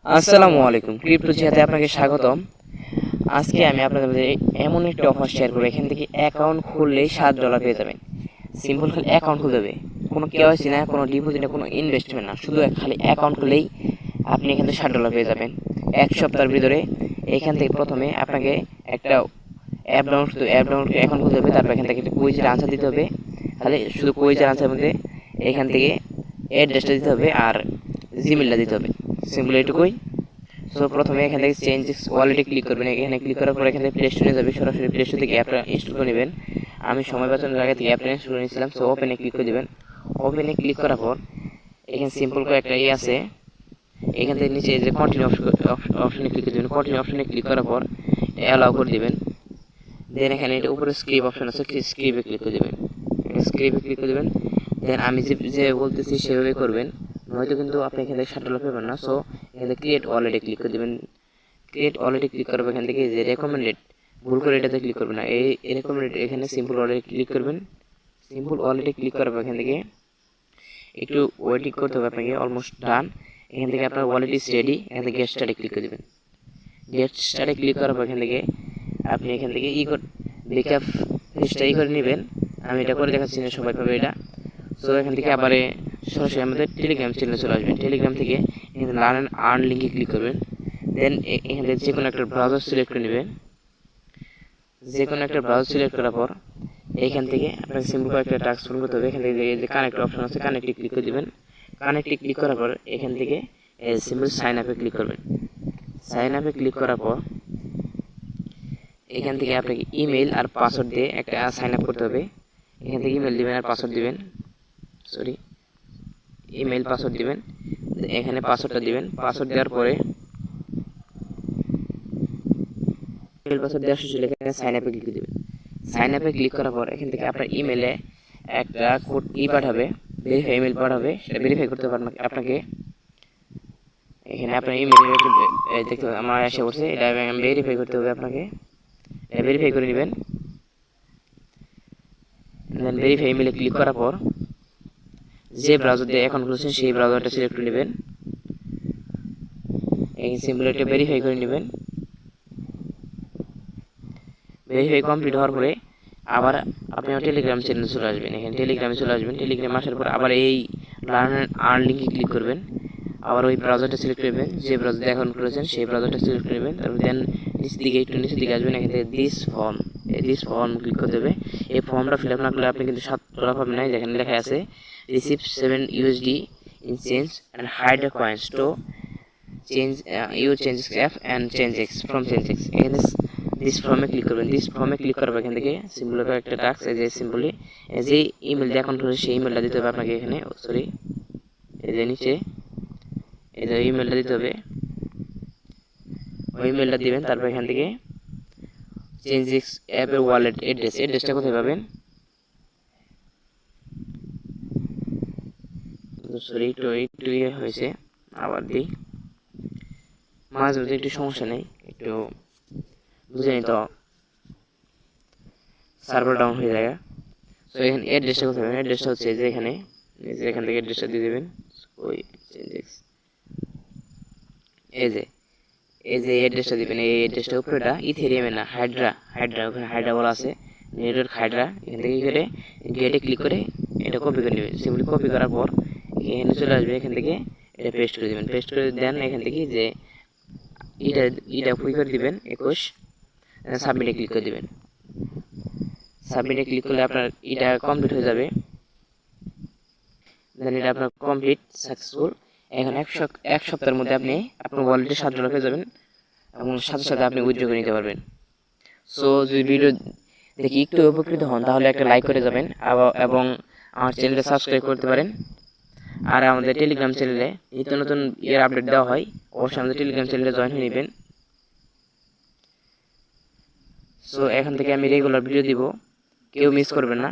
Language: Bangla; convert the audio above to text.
আসসালামু আলাইকুম, ক্রিপ্টো জিহাদে আপনাকে স্বাগতম। আজকে আমি আপনাদের মধ্যে এমন একটা অফার শেয়ার করব, এখান থেকে অ্যাকাউন্ট খুললেই $7 পেয়ে যাবেন। সিম্পল খালি অ্যাকাউন্ট খুলতে হবে, কোনো কেওয়াইসি না, কোনো ডিপোজিট না, কোনো ইনভেস্টমেন্ট না, শুধু খালি অ্যাকাউন্ট খুললেই আপনি এখান থেকে $7 পেয়ে যাবেন এক সপ্তাহের ভিতরে। এখান থেকে প্রথমে আপনাকে একটা অ্যাপ ডাউনলোড অ্যাকাউন্ট খুলতে হবে, তারপর এখান থেকে একটা কুইজের আনসার দিতে হবে। খালি শুধু কুইজের আনসারের মধ্যে এখান থেকে অ্যাড্রেসটা দিতে হবে আর জিমেলটা দিতে হবে, সিম্পল এটুকুই। সো প্রথমে এখান থেকে চেঞ্জ ওয়ালেটে ক্লিক করবেন। এখানে ক্লিক করার পর এখান থেকে প্লে স্টোরে যাবে, সরাসরি প্লে স্টোর থেকে অ্যাপটা ইনস্টল করে নেবেন। আমি সময় বাঁচানোর আগে থেকে অ্যাপটা ইনস্টল করে নিয়েছিলাম। সো ওপেনে ক্লিক করে দেবেন। ওপেনে ক্লিক করার পর এখানে সিম্পল করে একটা আছে, এখান থেকে নিচে যে কন্টিনিউ অপশনে ক্লিক করে দেবেন। কন্টিনিউ অপশনে ক্লিক করার পর অ্যালাউ করে দেবেন। দেন এখানে এটা উপরে স্ক্রিপ অপশন আছে, স্ক্রিপে ক্লিক করে দেবেন। স্ক্রিপে ক্লিক করে দেবেন। দেন আমি যে বলতেছি সেভাবে করবেন, নয়তো কিন্তু আপনি এখান থেকে $7 পাবেন না। সো এখান থেকে ক্রিয়েট ওয়ালেটে ক্লিক করে দেবেন। ক্রিয়েট ওয়ালেটে ক্লিক করার পর এখান থেকে যে রেকমেন্ডেড, ভুল করে এটাতে ক্লিক করবেন না, এই রেকমেন্ডেড এখানে সিম্পল ওয়ালেটে ক্লিক করবেন। সিম্পল ওয়ালেটে ক্লিক করার পর এখান থেকে একটু ওয়েটিং করতে হবে আপনাকে, অলমোস্ট ডান। এখান থেকে আপনার ওয়ালেট ইজ রেডি। এখান থেকে গেট স্টার্টে ক্লিক করে দেবেন। গেট স্টার্টে ক্লিক করার পর এখান থেকে আপনি এখান থেকে ব্যাকআপ পেজটা করে নেবেন। আমি এটা করে দেখাচ্ছি না, সবাই পাবে এটা। সো এখান থেকে আবার সরাসরি আমাদের টেলিগ্রাম চ্যানেলে চলে আসবেন। টেলিগ্রাম থেকে এখানে লার্ন অ্যান্ড আর্ন লিঙ্কে ক্লিক করবেন। দেন এখান থেকে যে কোনো একটা ব্রাউজার সিলেক্ট করে নেবেন। যে কোনো একটা ব্রাউজার সিলেক্ট করার পর এইখান থেকে আপনাকে সিম্পল একটা টাস্ক পূরণ করতে হবে। এখান থেকে যে কানেক্ট অপশন আছে, কানেক্টে ক্লিক করে দেবেন। কানেক্টে ক্লিক করার পর এখান থেকে সিম্পল সাইন আপে ক্লিক করবেন। সাইন আপে ক্লিক করার পর এখান থেকে আপনাকে ইমেল আর পাসওয়ার্ড দিয়ে একটা সাইন আপ করতে হবে। এখান থেকে ইমেল দিবেন আর পাসওয়ার্ড দিবেন, ইমেল পাসওয়ার্ড দিবেন। এখানে পাসওয়ার্ডটা দিবেন। পাসওয়ার্ড দেওয়ার পরে ইমেল পাসওয়ার্ড দেওয়া শেষ হলে এখানে সাইন আপে ক্লিক দিবেন। সাইন আপে ক্লিক করার পর এখান থেকে আপনার ইমেলে একটা কোড পাঠাবে, ভেরিফাই ইমেল পাঠাবে। সেটা ভেরিফাই করতে পারবেন আপনাকে। এখানে আপনার ইমেল দেখতে আমার এসে পড়ছে, এটা ভেরিফাই করতে হবে আপনাকে। এটা ভেরিফাই করে নেবেন। দেন ভেরিফাই ইমেলে ক্লিক করার পর যে ব্রাউজার দিয়ে অ্যাকাউন্ট খুলেছেন সেই ব্রাউজারটা সিলেক্ট করে নেবেন। এই সিম্পল একটা ভেরিফাই করে নেবেন। ভেরিফাই কমপ্লিট হওয়ার পরে আবার আপনি আমার টেলিগ্রাম চ্যানেলে চলে আসবেন। এখানে টেলিগ্রামে চলে আসবেন। টেলিগ্রামে আসার পর আবার এই লার্ন অ্যান্ড আর্ন লিঙ্কে ক্লিক করবেন। আবার ওই ব্রাউজারটা সিলেক্ট করবেন, যে ব্রাউজার অ্যাকাউন্ট খুলেছেন সেই ব্রাউজারটা সিলেক্ট করবেন। তারপর দেন একটু নিচের দিকে আসবেন। এখান থেকে দিস ফর্ম ক্লিক করতে হবে। এই ফর্মটা ফিল আপ না করলে আপনি কিন্তু $7 পাবেন না। যেখানে লেখা আছে receive $7 in change and hide the coins to change change app and change x from change x. এখানে দিস ফর্মে ক্লিক করবেন। দিস ফর্মে ক্লিক করার এখান থেকে সিম্পল একটা টাস্ক, যে সিম্পলি যে ইমেল দিয়ে অ্যাকাউন্ট খুলে সেই ইমেলটা দিতে হবে আপনাকে। এখানে এই যে নিচে এই যে ইমেলটা দিতে হবে, ওই ইমেলটা দিবেন। তারপর এখান থেকে চেঞ্জ এক্স অ্যাপের ওয়ালেট অ্যাড্রেসটা কোথায় পাবেন, একটু হয়েছে, আবার দিই। মাঝে মাঝে একটু সমস্যা নেই, একটু বুঝে নিতে, সার্ভার ডাউন হয়ে যায়। তো এখানে অ্যাড্রেসটা কোথায় পাবেন, অ্যাড্রেসটা হচ্ছে যে এখানে, এখান থেকে অ্যাড্রেসটা দিয়ে দেবেন। ওই চেঞ্জ এক্স এই যে অ্যাড্রেসটা দিবেন। এই অ্যাড্রেসটা উপরেটা ইথেরিয়ামে না, হাইড্রা ওখানে হাইড্রা বলা আছে, নেটওয়ার্ক হাইড্রা। এখান থেকে করে গেটে ক্লিক করে এটা কপি করে নেবেন। সিম্পলি কপি করার পর এখানে চলে আসবে। এখান থেকে এটা পেস্ট করে দেবেন। পেস্ট করে দেন এখান থেকে যে এটা কপি করে দিবেন 21, সাবমিটে ক্লিক করে দিবেন। সাবমিটে ক্লিক করলে আপনার এটা কমপ্লিট হয়ে যাবে। দেন এটা আপনার কমপ্লিট সাকসেসফুল। এখন এক সপ্তাহের মধ্যে আপনি আপনার ওয়ালেটে $7 পেয়ে যাবেন এবং সাথে সাথে আপনি উইথড্র করে নিতে পারবেন। সো যদি ভিডিও দেখি একটু উপকৃত হন তাহলে একটা লাইক করে যাবেন এবং আমার চ্যানেলটা সাবস্ক্রাইব করতে পারেন। আর আমাদের টেলিগ্রাম চ্যানেলে নিত্য নতুন আপডেট দেওয়া হয়, অবশ্যই আমাদের টেলিগ্রাম চ্যানেলে জয়েন হয়ে নেবেন। সো এখান থেকে আমি রেগুলার ভিডিও দিব, কেউ মিস করবেন না।